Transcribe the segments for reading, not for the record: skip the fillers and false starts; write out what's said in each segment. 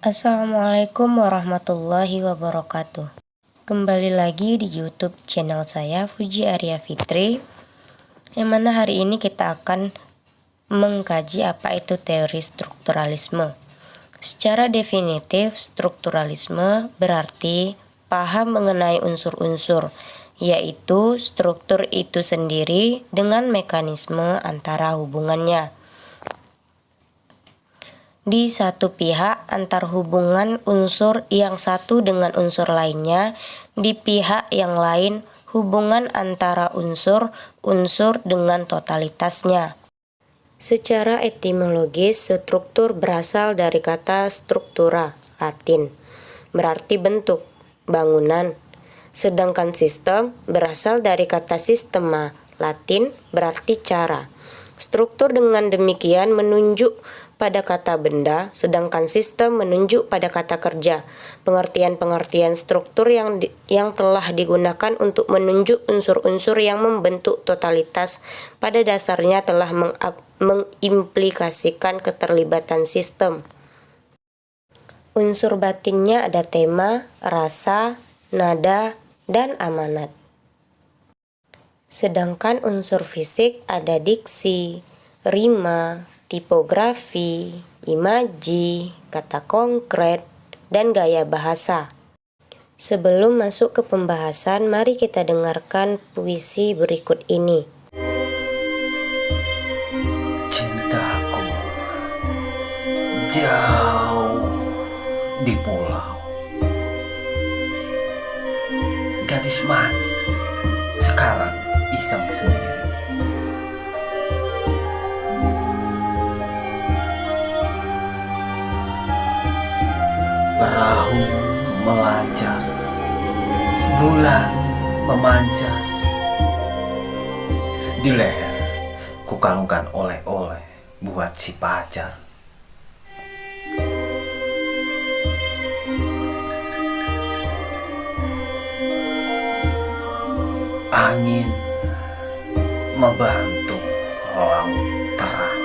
Assalamualaikum warahmatullahi wabarakatuh. Kembali lagi di YouTube channel saya, Fuji Arya Fitri, yang mana hari ini kita akan mengkaji apa itu teori strukturalisme. Secara definitif, strukturalisme berarti paham mengenai unsur-unsur, yaitu struktur itu sendiri dengan mekanisme antara hubungannya. Di satu pihak, antar hubungan unsur yang satu dengan unsur lainnya. Di pihak yang lain, hubungan antara unsur-unsur dengan totalitasnya. Secara etimologis, struktur berasal dari kata struktura, Latin, berarti bentuk, bangunan. Sedangkan sistem berasal dari kata sistema, Latin, berarti cara. Struktur dengan demikian menunjuk pada kata benda, sedangkan sistem menunjuk pada kata kerja. Pengertian-pengertian struktur yang telah digunakan untuk menunjuk unsur-unsur yang membentuk totalitas pada dasarnya telah mengimplikasikan keterlibatan sistem. Unsur batinnya ada tema, rasa, nada, dan amanat. Sedangkan unsur fisik ada diksi, rima, tipografi, imaji, kata konkret, dan gaya bahasa. Sebelum masuk ke pembahasan, mari kita dengarkan puisi berikut ini. Cintaku jauh di pulau, gadis manis sekarang iseng sendiri. Perahu melancar, bulan memancar. Di leher ku kalungkan oleh-oleh buat si pacar. Angin membantu laut terang,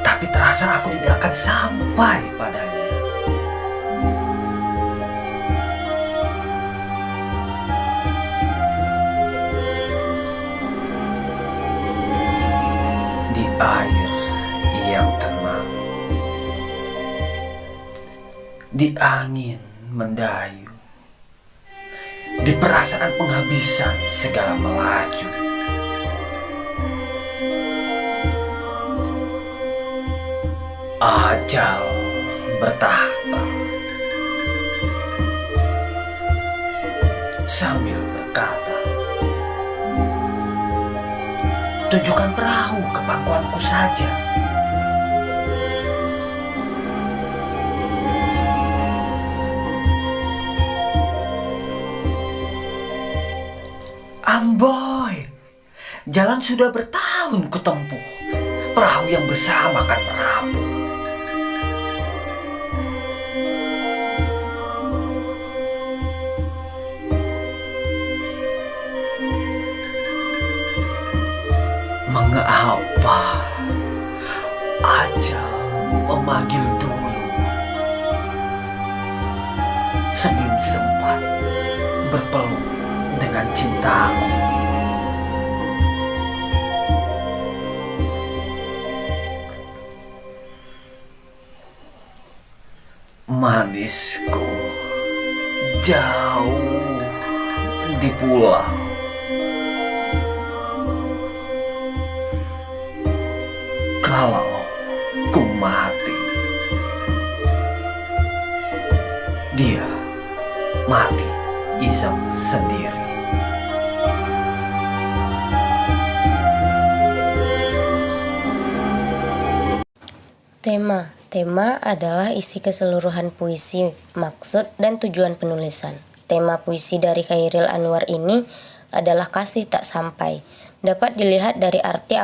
tapi terasa aku tidak akan sampai padanya. Di air yang tenang, di angin mendayu, di perasaan penghabisan segala melaju. Ajal bertahta sambil berkata, tunjukkan perahu ke pangkuanku saja. Amboy, jalan sudah bertahun kutempuh, perahu yang bersama akan merapuh. Mengapa ajal memanggil dulu sebelum sempat berpeluk dengan cintaku? Manisku jauh di pulau, kalau ku mati, dia mati iseng sendiri. Tema adalah isi keseluruhan puisi, maksud dan tujuan penulisan. Tema puisi dari Chairil Anwar ini adalah kasih tak sampai. Dapat dilihat dari arti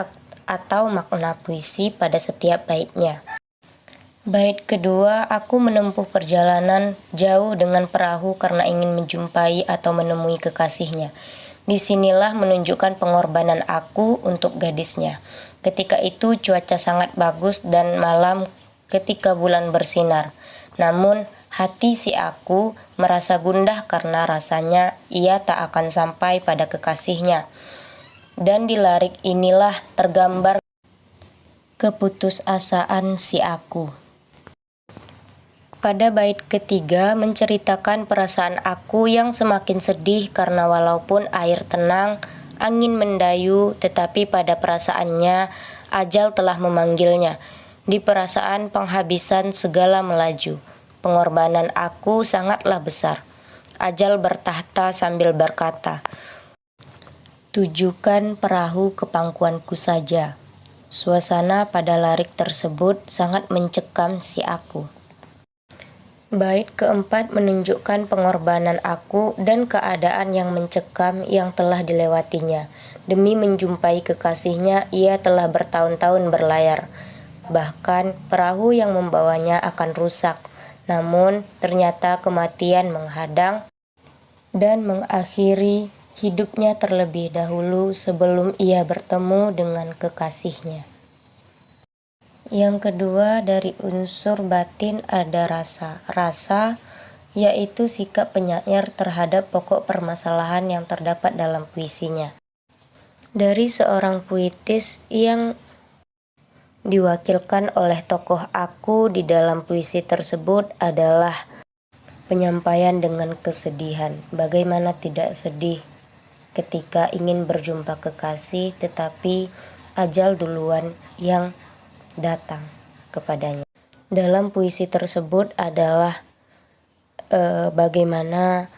atau makna puisi pada setiap baitnya. Bait kedua, aku menempuh perjalanan jauh dengan perahu karena ingin menjumpai atau menemui kekasihnya. Disinilah menunjukkan pengorbanan aku untuk gadisnya. Ketika itu cuaca sangat bagus dan malam ketika bulan bersinar. Namun hati si aku merasa gundah karena rasanya ia tak akan sampai pada kekasihnya. Dan di lirik inilah tergambar keputusasaan si aku. Pada bait ketiga menceritakan perasaan aku yang semakin sedih karena walaupun air tenang, angin mendayu, tetapi pada perasaannya ajal telah memanggilnya. Di perasaan penghabisan segala melaju. Pengorbanan aku sangatlah besar. Ajal bertahta sambil berkata, "Tujukan perahu ke pangkuanku saja." Suasana pada lirik tersebut sangat mencekam si aku. Bait keempat menunjukkan pengorbanan aku dan keadaan yang mencekam yang telah dilewatinya. Demi menjumpai kekasihnya, ia telah bertahun-tahun berlayar. Bahkan perahu yang membawanya akan rusak. Namun ternyata kematian menghadang dan mengakhiri hidupnya terlebih dahulu sebelum ia bertemu dengan kekasihnya. Yang kedua, dari unsur batin ada rasa. Rasa yaitu sikap penyair terhadap pokok permasalahan yang terdapat dalam puisinya. Dari seorang puitis yang diwakilkan oleh tokoh aku di dalam puisi tersebut adalah penyampaian dengan kesedihan. Bagaimana tidak sedih ketika ingin berjumpa kekasih tetapi ajal duluan yang datang kepadanya. Dalam puisi tersebut adalah bagaimana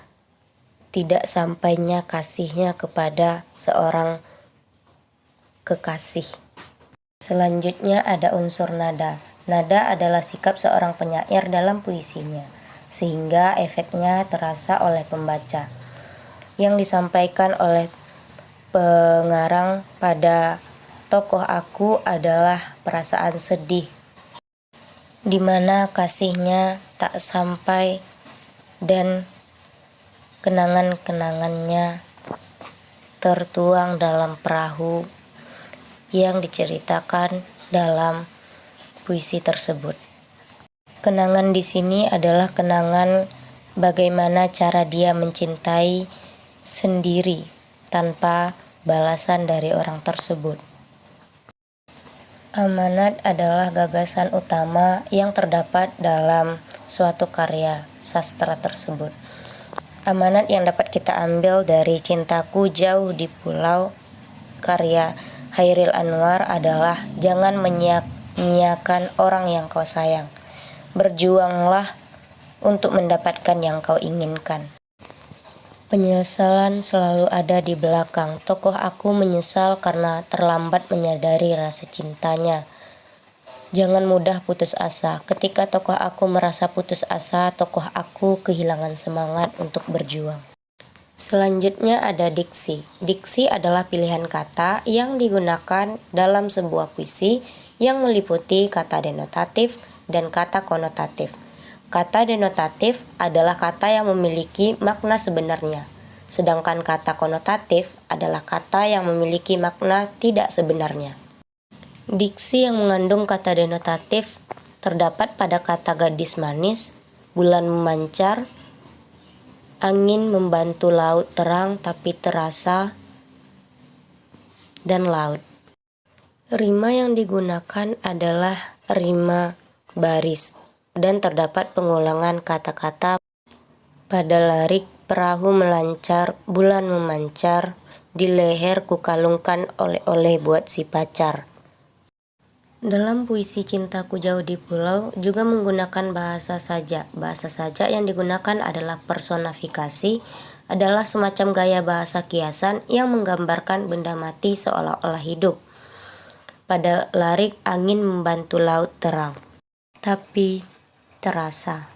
tidak sampainya kasihnya kepada seorang kekasih. Selanjutnya ada unsur nada. Nada adalah sikap seorang penyair dalam puisinya, sehingga efeknya terasa oleh pembaca. Yang disampaikan oleh pengarang pada tokoh aku adalah perasaan sedih, di mana kasihnya tak sampai dan kenangan-kenangannya tertuang dalam perahu yang diceritakan dalam puisi tersebut. Kenangan di sini adalah kenangan bagaimana cara dia mencintai sendiri tanpa balasan dari orang tersebut. Amanat adalah gagasan utama yang terdapat dalam suatu karya sastra tersebut. Amanat yang dapat kita ambil dari Cintaku Jauh di Pulau karya Chairil Anwar adalah jangan menyia-nyiakan orang yang kau sayang. Berjuanglah untuk mendapatkan yang kau inginkan. Penyesalan selalu ada di belakang. Tokoh aku menyesal karena terlambat menyadari rasa cintanya. Jangan mudah putus asa. Ketika tokoh aku merasa putus asa, tokoh aku kehilangan semangat untuk berjuang. Selanjutnya ada diksi. Diksi adalah pilihan kata yang digunakan dalam sebuah puisi yang meliputi kata denotatif dan kata konotatif. Kata denotatif adalah kata yang memiliki makna sebenarnya, sedangkan kata konotatif adalah kata yang memiliki makna tidak sebenarnya. Diksi yang mengandung kata denotatif terdapat pada kata gadis manis, bulan memancar, angin membantu laut terang tapi terasa, dan laut. Rima yang digunakan adalah rima baris dan terdapat pengulangan kata-kata pada lirik perahu melancar, bulan memancar, di leher kukalungkan oleh-oleh buat si pacar. Dalam puisi Cintaku Jauh di Pulau juga menggunakan bahasa saja. Bahasa saja yang digunakan adalah personifikasi, adalah semacam gaya bahasa kiasan yang menggambarkan benda mati seolah-olah hidup. Pada lirik angin membantu laut terang, tapi terasa.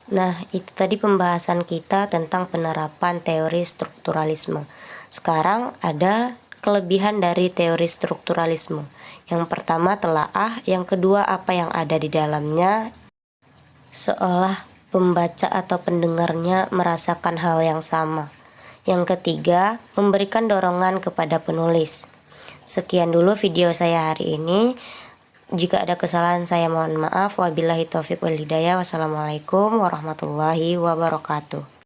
Nah, itu tadi pembahasan kita tentang penerapan teori strukturalisme. Sekarang ada kelebihan dari teori strukturalisme. Yang pertama telaah, yang kedua apa yang ada di dalamnya, seolah pembaca atau pendengarnya merasakan hal yang sama. Yang ketiga, memberikan dorongan kepada penulis. Sekian dulu video saya hari ini. Jika ada kesalahan saya mohon maaf. Wabillahi taufiq wal hidayah. Wassalamualaikum warahmatullahi wabarakatuh.